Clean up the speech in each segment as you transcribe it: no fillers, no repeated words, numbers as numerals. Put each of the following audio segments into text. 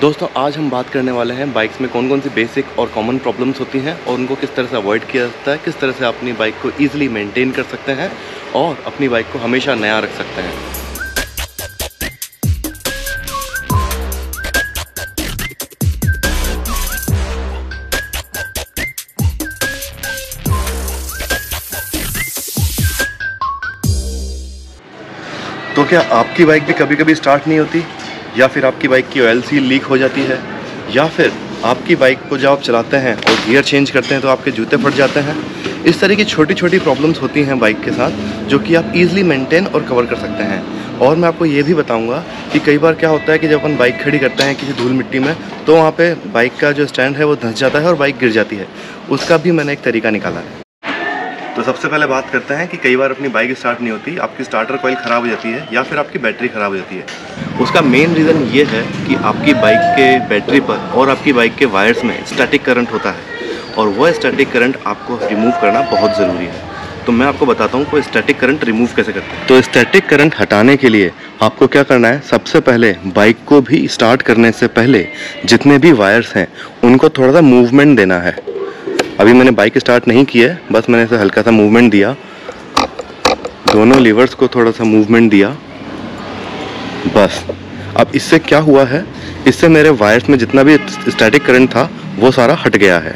दोस्तों आज हम बात करने वाले हैं बाइक्स में कौन कौन सी बेसिक और कॉमन प्रॉब्लम्स होती हैं और उनको किस तरह से अवॉइड किया जाता है, किस तरह से अपनी बाइक को ईजिली मेंटेन कर सकते हैं और अपनी बाइक को हमेशा नया रख सकते हैं। तो क्या आपकी बाइक भी कभी कभी स्टार्ट नहीं होती, या फिर आपकी बाइक की ऑयल सील लीक हो जाती है, या फिर आपकी बाइक को जब आप चलाते हैं और गियर चेंज करते हैं तो आपके जूते फट जाते हैं। इस तरह की छोटी छोटी प्रॉब्लम्स होती हैं बाइक के साथ, जो कि आप इजीली मेंटेन और कवर कर सकते हैं। और मैं आपको ये भी बताऊंगा कि कई बार क्या होता है कि जब अपन बाइक खड़ी करते हैं किसी धूल मिट्टी में, तो वहाँ पे बाइक का जो स्टैंड है वो धंस जाता है और बाइक गिर जाती है। उसका भी मैंने एक तरीका निकाला है। तो सबसे पहले बात करते हैं कि कई बार अपनी बाइक स्टार्ट नहीं होती, आपकी स्टार्टर कॉइल ख़राब हो जाती है या फिर आपकी बैटरी ख़राब हो जाती है। उसका मेन रीज़न ये है कि आपकी बाइक के बैटरी पर और आपकी बाइक के वायर्स में स्टैटिक करंट होता है और वह स्टैटिक करंट आपको रिमूव करना बहुत ज़रूरी है। तो मैं आपको बताता हूँ कि स्टैटिक करंट रिमूव कैसे करते हैं। तो स्टैटिक करंट हटाने के लिए आपको क्या करना है, सबसे पहले बाइक को भी स्टार्ट करने से पहले जितने भी वायर्स हैं उनको थोड़ा सा मूवमेंट देना है। अभी मैंने बाइक स्टार्ट नहीं की है, बस मैंने इसे हल्का सा मूवमेंट दिया, दोनों लीवर्स को थोड़ा सा मूवमेंट दिया बस। अब इससे क्या हुआ है, इससे मेरे वायर्स में जितना भी स्टैटिक करंट था वो सारा हट गया है।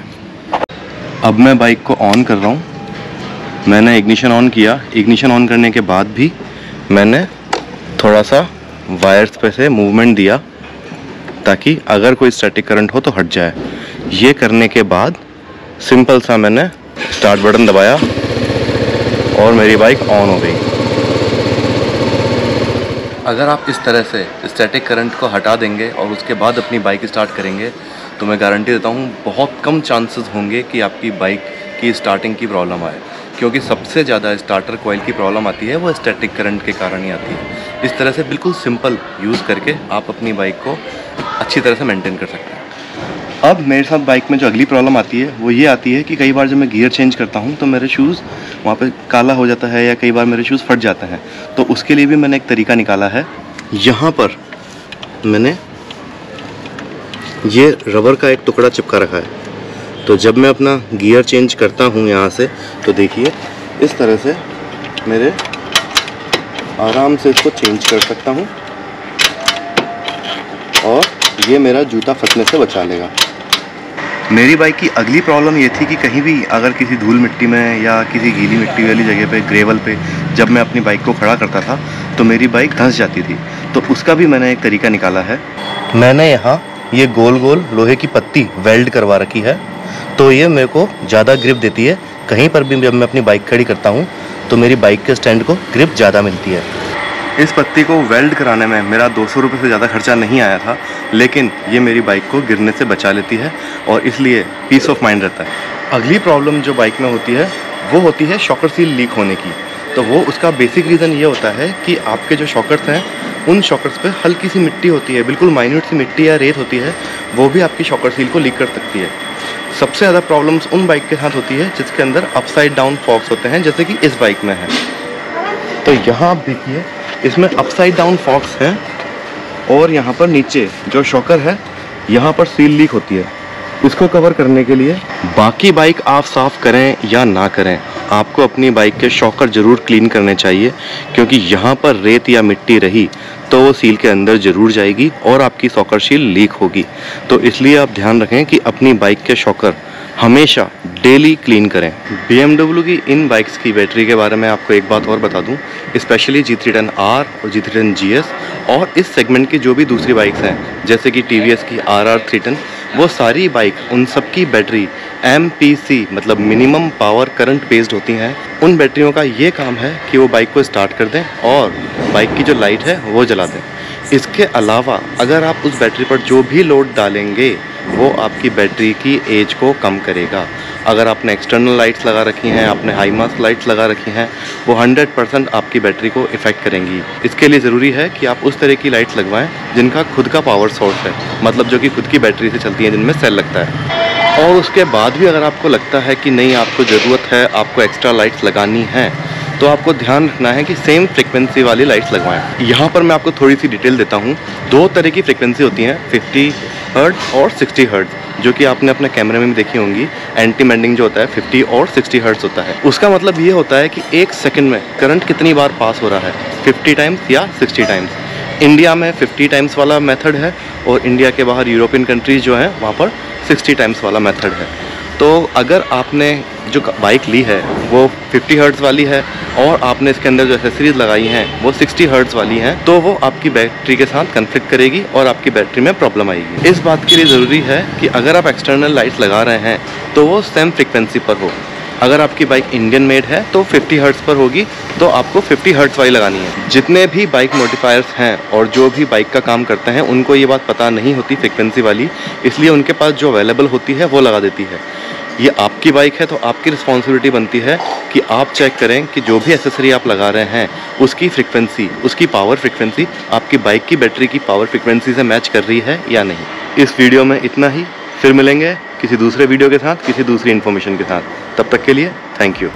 अब मैं बाइक को ऑन कर रहा हूँ। मैंने इग्निशन ऑन किया। इग्निशन ऑन करने के बाद भी मैंने थोड़ा सा वायर्स पे से मूवमेंट दिया ताकि अगर कोई स्टैटिक करंट हो तो हट जाए। ये करने के बाद सिंपल सा मैंने स्टार्ट बटन दबाया और मेरी बाइक ऑन हो गई। अगर आप इस तरह से स्टैटिक करंट को हटा देंगे और उसके बाद अपनी बाइक स्टार्ट करेंगे तो मैं गारंटी देता हूँ बहुत कम चांसेस होंगे कि आपकी बाइक की स्टार्टिंग की प्रॉब्लम आए, क्योंकि सबसे ज़्यादा स्टार्टर कॉइल की प्रॉब्लम आती है वो स्टैटिक करंट के कारण ही आती है। इस तरह से बिल्कुल सिंपल यूज़ करके आप अपनी बाइक को अच्छी तरह से मेंटेन कर सकते हैं। अब मेरे साथ बाइक में जो अगली प्रॉब्लम आती है वो ये आती है कि कई बार जब मैं गियर चेंज करता हूँ तो मेरे शूज़ वहाँ पे काला हो जाता है या कई बार मेरे शूज़ फट जाते हैं। तो उसके लिए भी मैंने एक तरीका निकाला है। यहाँ पर मैंने ये रबर का एक टुकड़ा चिपका रखा है। तो जब मैं अपना गियर चेंज करता हूँ यहाँ से, तो देखिए इस तरह से मेरे आराम से इसको चेंज कर सकता हूँ और ये मेरा जूता फटने से बचा लेगा। मेरी बाइक की अगली प्रॉब्लम ये थी कि कहीं भी अगर किसी धूल मिट्टी में या किसी गीली मिट्टी वाली जगह पे, ग्रेवल पे जब मैं अपनी बाइक को खड़ा करता था तो मेरी बाइक धंस जाती थी। तो उसका भी मैंने एक तरीका निकाला है। मैंने यहाँ ये गोल गोल लोहे की पत्ती वेल्ड करवा रखी है, तो ये मेरे को ज़्यादा ग्रिप देती है। कहीं पर भी जब मैं अपनी बाइक खड़ी करता हूँ तो मेरी बाइक के स्टैंड को ग्रिप ज़्यादा मिलती है। इस पत्ती को वेल्ड कराने में मेरा 200 रुपये से ज़्यादा खर्चा नहीं आया था, लेकिन ये मेरी बाइक को गिरने से बचा लेती है और इसलिए पीस ऑफ माइंड रहता है। अगली प्रॉब्लम जो बाइक में होती है वो होती है शॉकर सील लीक होने की। तो वो उसका बेसिक रीज़न ये होता है कि आपके जो शॉकर्स हैं उन शॉकर्स पे हल्की सी मिट्टी होती है, बिल्कुल माइन्यूट सी मिट्टी या रेत होती है, वो भी आपकी शॉकर सील को लीक कर सकती है। सबसे ज़्यादा प्रॉब्लम्स उन बाइक के साथ होती है जिसके अंदर अपसाइड डाउन फॉक्स होते हैं, जैसे कि इस बाइक में है। तो यहाँ आप देखिए इसमें अपसाइड डाउन फॉक्स है और यहाँ पर नीचे जो शॉकर है यहाँ पर सील लीक होती है। इसको कवर करने के लिए बाकी बाइक आप साफ़ करें या ना करें, आपको अपनी बाइक के शॉकर ज़रूर क्लीन करने चाहिए, क्योंकि यहाँ पर रेत या मिट्टी रही तो वो सील के अंदर ज़रूर जाएगी और आपकी शॉकर सील लीक होगी। तो इसलिए आप ध्यान रखें कि अपनी बाइक के शॉकर हमेशा डेली क्लीन करें। BMW की इन बाइक्स की बैटरी के बारे में आपको एक बात और बता दूं, स्पेशली G310R और G310 GS और इस सेगमेंट की जो भी दूसरी बाइक्स हैं जैसे कि TVS की RR 310, वो सारी बाइक उन सब की बैटरी MPC मतलब मिनिमम पावर करंट बेस्ड होती हैं। उन बैटरियों का ये काम है कि वो बाइक को स्टार्ट कर दें और बाइक की जो लाइट है वो जला दें। इसके अलावा अगर आप उस बैटरी पर जो भी लोड डालेंगे वो आपकी बैटरी की एज को कम करेगा। अगर आपने एक्सटर्नल लाइट्स लगा रखी हैं, आपने हाई मास्क लाइट्स लगा रखी हैं, वो 100% आपकी बैटरी को इफ़ेक्ट करेंगी। इसके लिए ज़रूरी है कि आप उस तरह की लाइट्स लगवाएं जिनका खुद का पावर सोर्स है, मतलब जो कि खुद की बैटरी से चलती हैं, जिनमें सेल लगता है। और उसके बाद भी अगर आपको लगता है कि नहीं आपको ज़रूरत है, आपको एक्स्ट्रा लाइट्स लगानी है, तो आपको ध्यान रखना है कि सेम फ्रिक्वेंसी वाली लाइट्स लगवाएं। यहाँ पर मैं आपको थोड़ी सी डिटेल देता हूँ। दो तरह की फ्रिक्वेंसी होती हैं, 50 हर्ट्ज और 60 हर्ट्ज, जो कि आपने अपने कैमरे में भी देखी होंगी। एंटी मैंडिंग जो होता है 50 और 60 हर्ट्ज होता है। उसका मतलब ये होता है कि एक सेकंड में करंट कितनी बार पास हो रहा है, 50 टाइम्स या 60 टाइम्स। इंडिया में 50 टाइम्स वाला मेथड है और इंडिया के बाहर यूरोपियन कंट्रीज़ जो हैं वहाँ पर 60 टाइम्स वाला मेथड है। तो अगर आपने जो बाइक ली है वो 50 हर्ट्ज वाली है और आपने इसके अंदर जो एसेसरीज लगाई हैं वो 60 हर्ट्ज वाली हैं, तो वो आपकी बैटरी के साथ कन्फ्लिक्ट करेगी और आपकी बैटरी में प्रॉब्लम आएगी। इस बात के लिए ज़रूरी है कि अगर आप एक्सटर्नल लाइट्स लगा रहे हैं तो वो सेम फ्रिक्वेंसी पर हो। अगर आपकी बाइक इंडियन मेड है तो 50 हर्ट्ज पर होगी, तो आपको 50 हर्ट्ज वाली लगानी है। जितने भी बाइक मॉडिफायर्स हैं और जो भी बाइक का काम करते हैं उनको ये बात पता नहीं होती फ्रिक्वेंसी वाली, इसलिए उनके पास जो अवेलेबल होती है वो लगा देती है। ये आपकी बाइक है तो आपकी रिस्पॉन्सिबिलिटी बनती है कि आप चेक करें कि जो भी एसेसरी आप लगा रहे हैं उसकी फ्रिक्वेंसी, उसकी पावर फ्रिक्वेंसी आपकी बाइक की बैटरी की पावर फ्रिक्वेंसी से मैच कर रही है या नहीं। इस वीडियो में इतना ही, फिर मिलेंगे किसी दूसरे वीडियो के साथ, किसी दूसरी इन्फॉर्मेशन के साथ। तब तक के लिए थैंक यू।